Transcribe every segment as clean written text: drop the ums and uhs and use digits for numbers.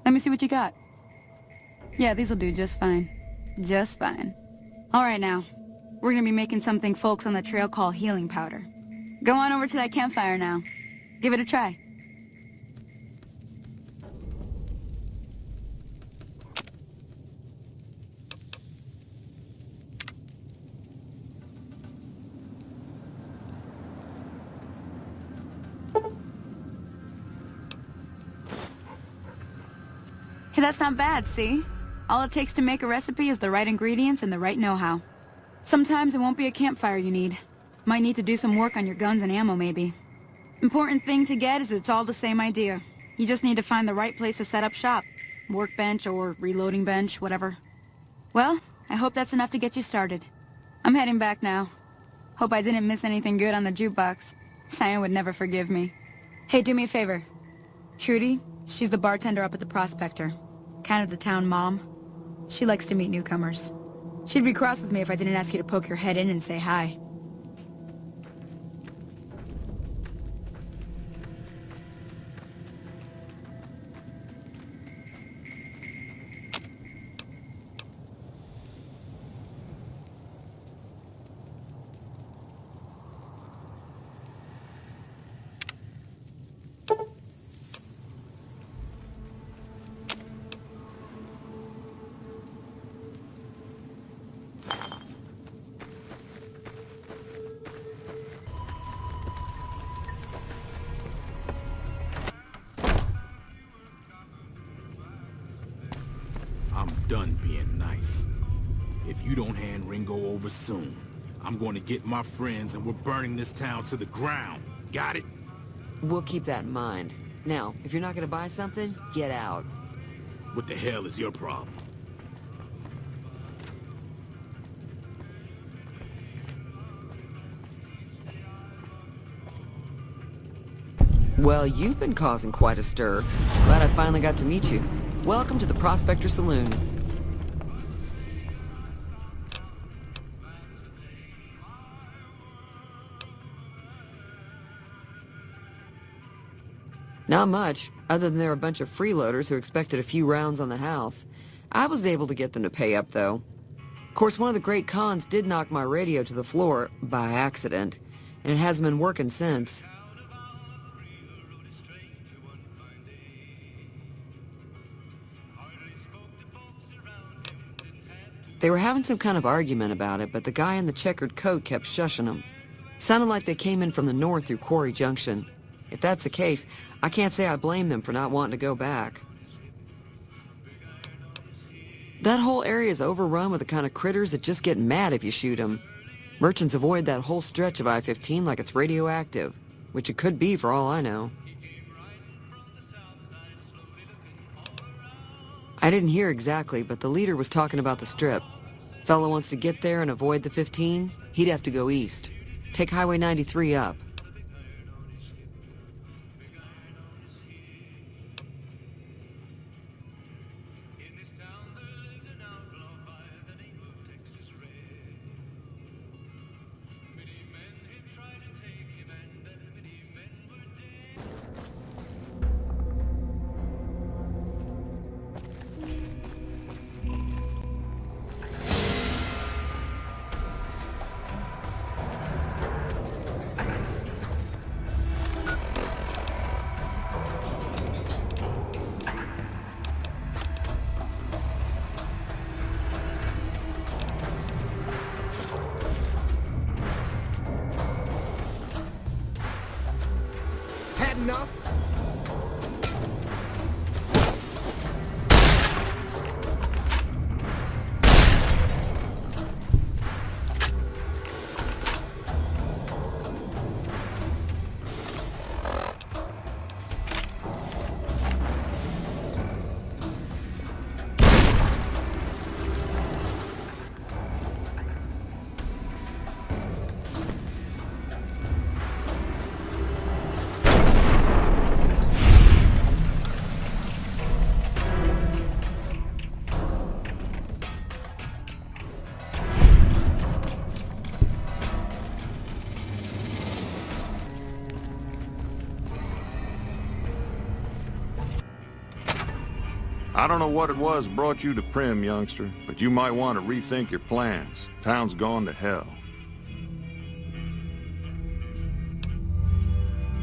Let me see what you got. Yeah, these'll do just fine. Just fine. Alright now. We're gonna be making something folks on the trail call healing powder. Go on over to that campfire now. Give it a try. Hey, that's not bad, see? All it takes to make a recipe is the right ingredients and the right know-how. Sometimes it won't be a campfire you need. Might need to do some work on your guns and ammo, maybe. Important thing to get is it's all the same idea. You just need to find the right place to set up shop. Workbench or reloading bench, whatever. Well, I hope that's enough to get you started. I'm heading back now. Hope I didn't miss anything good on the jukebox. Cheyenne would never forgive me. Hey, do me a favor. Trudy, she's the bartender up at the Prospector. Kind of the town mom. She likes to meet newcomers. She'd be cross with me if I didn't ask you to poke your head in and say hi. I'm done being nice. If you don't hand Ringo over soon, I'm going to get my friends and we're burning this town to the ground. Got it? We'll keep that in mind. Now, if you're not gonna buy something, get out. What the hell is your problem? Well, you've been causing quite a stir. Glad I finally got to meet you. Welcome to the Prospector Saloon. Not much, other than they're a bunch of freeloaders who expected a few rounds on the house. I was able to get them to pay up, though. Of course, one of the great cons did knock my radio to the floor, by accident, and it hasn't been working since. They were having some kind of argument about it, but the guy in the checkered coat kept shushing them. Sounded like they came in from the north through Quarry Junction. If that's the case, I can't say I blame them for not wanting to go back. That whole area is overrun with the kind of critters that just get mad if you shoot them. Merchants avoid that whole stretch of I-15 like it's radioactive, which it could be for all I know. I didn't hear exactly, but the leader was talking about the strip. Fellow wants to get there and avoid the 15, he'd have to go east. Take Highway 93 up. I don't know what it was brought you to Prim, youngster, but you might want to rethink your plans. Town's gone to hell.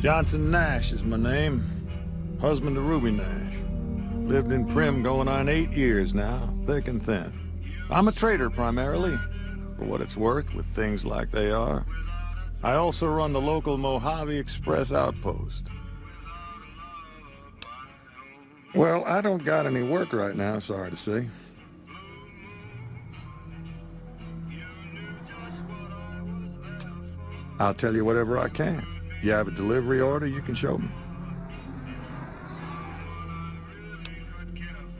Johnson Nash is my name. Husband to Ruby Nash. Lived in Prim going on 8 years now, thick and thin. I'm a trader primarily, for what it's worth with things like they are. I also run the local Mojave Express outpost. Well, I don't got any work right now, sorry to say. I'll tell you whatever I can. You have a delivery order you can show me?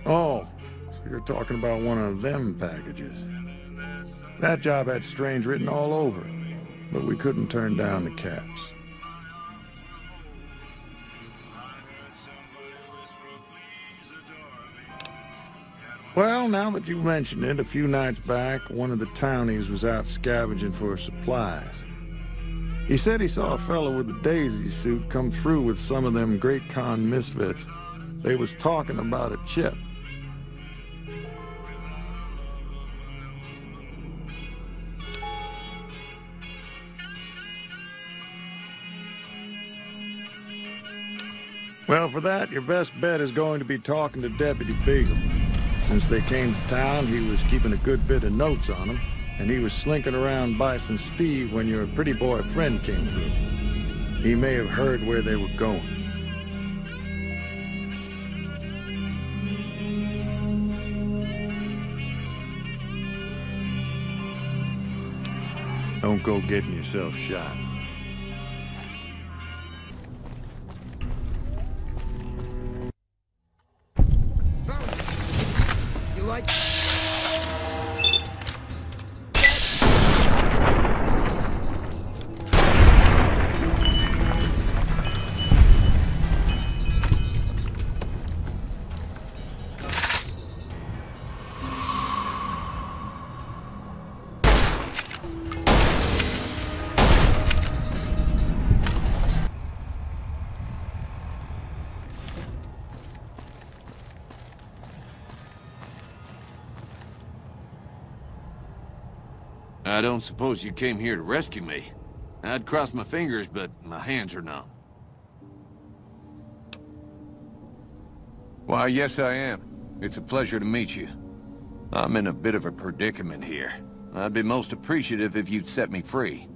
Oh, so you're talking about one of them packages. That job had strange written all over it, but we couldn't turn down the caps. Well, now that you mention it, a few nights back, one of the townies was out scavenging for supplies. He said he saw a fellow with a daisy suit come through with some of them Great Con misfits. They was talking about a chip. Well, for that, your best bet is going to be talking to Deputy Beagle. Since they came to town, he was keeping a good bit of notes on them, and he was slinking around Bison Steve when your pretty boy friend came through. He may have heard where they were going. Don't go getting yourself shot. You like... I don't suppose you came here to rescue me. I'd cross my fingers, but my hands are numb. Why, yes I am. It's a pleasure to meet you. I'm in a bit of a predicament here. I'd be most appreciative if you'd set me free.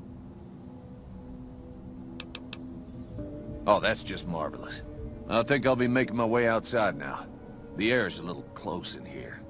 Oh, that's just marvelous. I think I'll be making my way outside now. The air's a little close in here.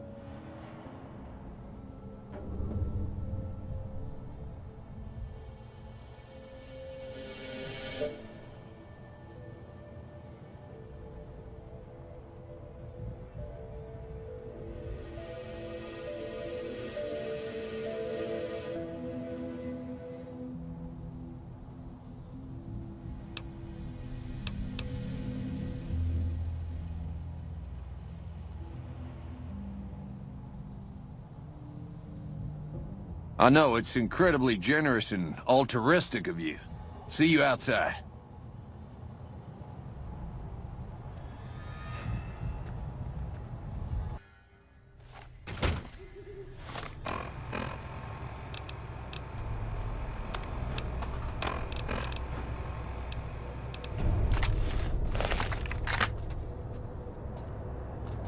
I know, it's incredibly generous and altruistic of you. See you outside.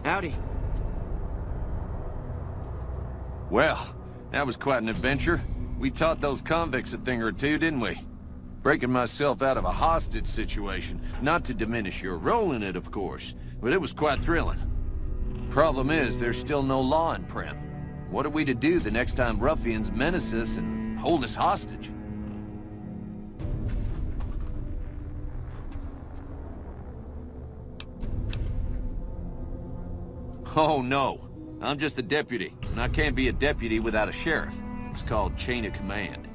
Howdy. Well, that was quite an adventure. We taught those convicts a thing or two, didn't we? Breaking myself out of a hostage situation. Not to diminish your role in it, of course, but it was quite thrilling. Problem is, there's still no law in Prim. What are we to do the next time ruffians menace us and hold us hostage? Oh no, I'm just a deputy, and I can't be a deputy without a sheriff. It's called chain of command.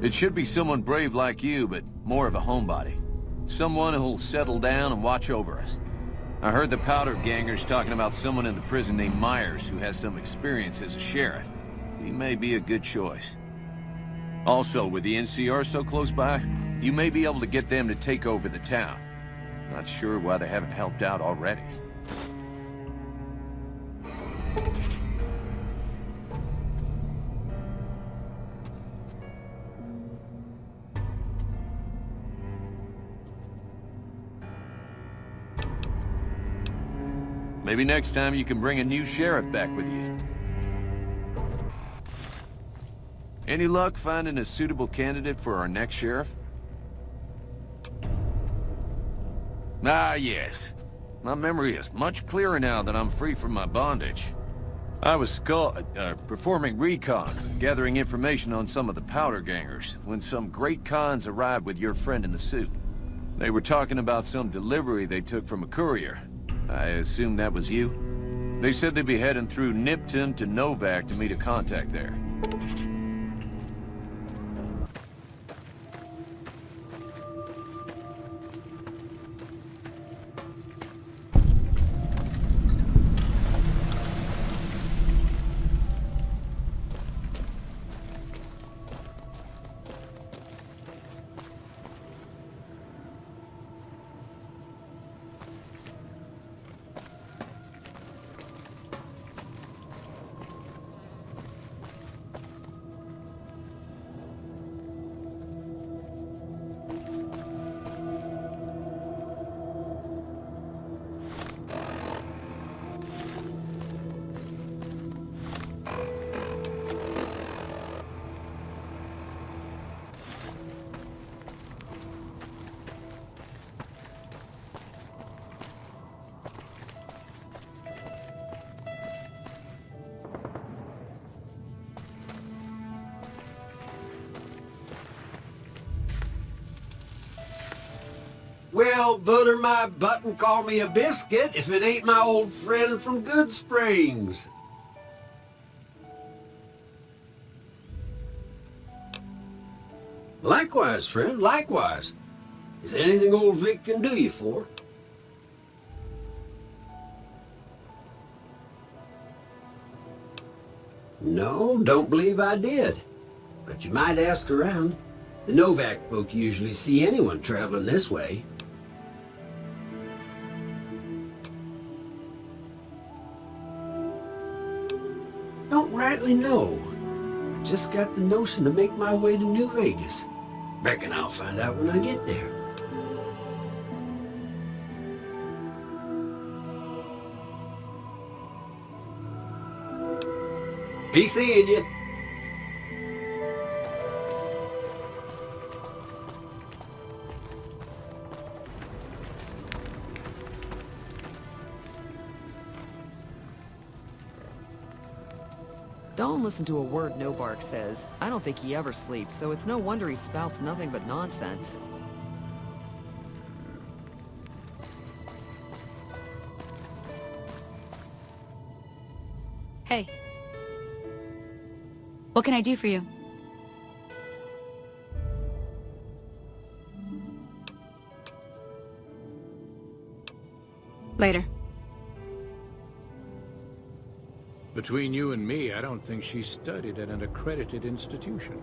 It should be someone brave like you, but more of a homebody. Someone who'll settle down and watch over us. I heard the powder gangers talking about someone in the prison named Myers who has some experience as a sheriff. He may be a good choice. Also, with the NCR so close by, you may be able to get them to take over the town. Not sure why they haven't helped out already. Maybe next time you can bring a new sheriff back with you. Any luck finding a suitable candidate for our next sheriff? Ah, yes. My memory is much clearer now that I'm free from my bondage. I was performing recon, gathering information on some of the powder gangers, when some great cons arrived with your friend in the suit. They were talking about some delivery they took from a courier. I assume that was you? They said they'd be heading through Nipton to Novak to meet a contact there. Well, butter my butt and call me a biscuit if it ain't my old friend from Good Springs. Likewise, friend, likewise. Is there anything old Vic can do you for? No, don't believe I did. But you might ask around. The Novak folk usually see anyone traveling this way. Don't rightly know. Just got the notion to make my way to New Vegas. Reckon I'll find out when I get there. Be seeing you. Don't listen to a word Nobark says. I don't think he ever sleeps, so it's no wonder he spouts nothing but nonsense. Hey. What can I do for you? Later. Between you and me, I don't think she studied at an accredited institution.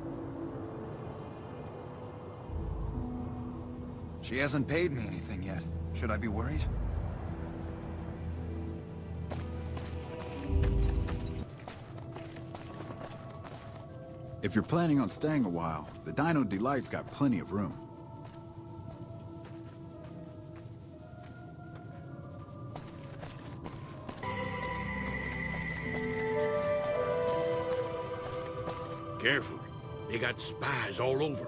She hasn't paid me anything yet. Should I be worried? If you're planning on staying a while, the Dino Delight's got plenty of room. Careful. They got spies all over.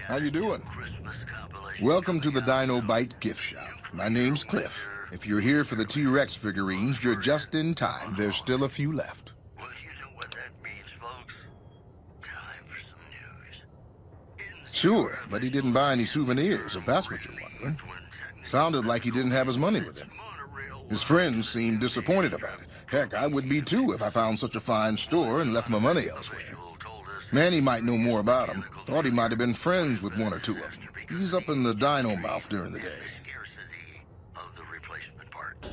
How you doing? Welcome to the Dino Bite gift shop. My name's Cliff. If you're here for the T-Rex figurines, you're just in time. There's still a few left. Well, you know what that means, folks. Time for some news. Sure, but he didn't buy any souvenirs, if that's what you're wondering. Sounded like he didn't have his money with him. His friends seemed disappointed about it. Heck, I would be too if I found such a fine store and left my money elsewhere. Manny might know more about him. Thought he might have been friends with one or two of them. He's up in the dino mouth during the day. Scarcity of the replacement parts.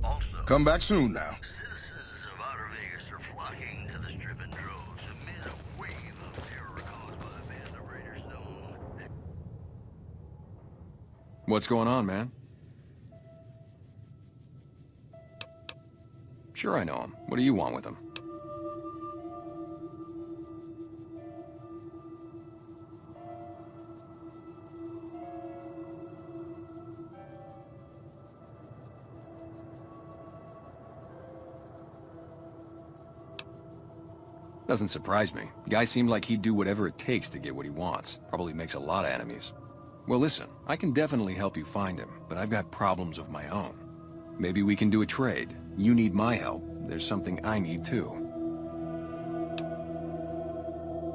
Also, Come back soon now. citizens of Outer Vegas are flocking to the strip in droves amid a wave of terror caused by the band of raiders known. What's going on, man? Sure I know him. What do you want with him? Doesn't surprise me. Guy seemed like he'd do whatever it takes to get what he wants. Probably makes a lot of enemies. Well, listen, I can definitely help you find him, but I've got problems of my own. Maybe we can do a trade. You need my help. There's something I need too.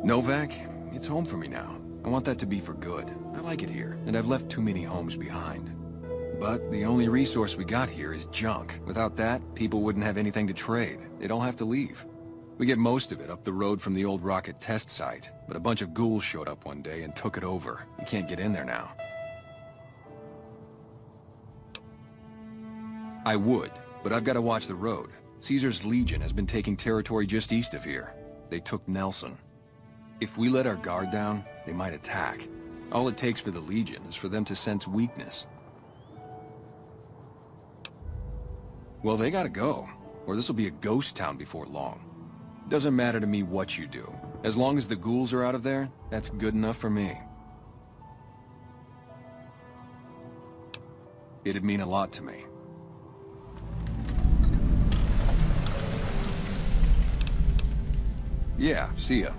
Novak, it's home for me now. I want that to be for good. I like it here, and I've left too many homes behind. But the only resource we got here is junk. Without that, people wouldn't have anything to trade. They'd all have to leave. We get most of it up the road from the old rocket test site, but a bunch of ghouls showed up one day and took it over. You can't get in there now. I would, but I've got to watch the road. Caesar's Legion has been taking territory just east of here. They took Nelson. If we let our guard down, they might attack. All it takes for the Legion is for them to sense weakness. Well, they gotta go, or this will be a ghost town before long. Doesn't matter to me what you do. As long as the ghouls are out of there, that's good enough for me. It'd mean a lot to me. Yeah, see ya.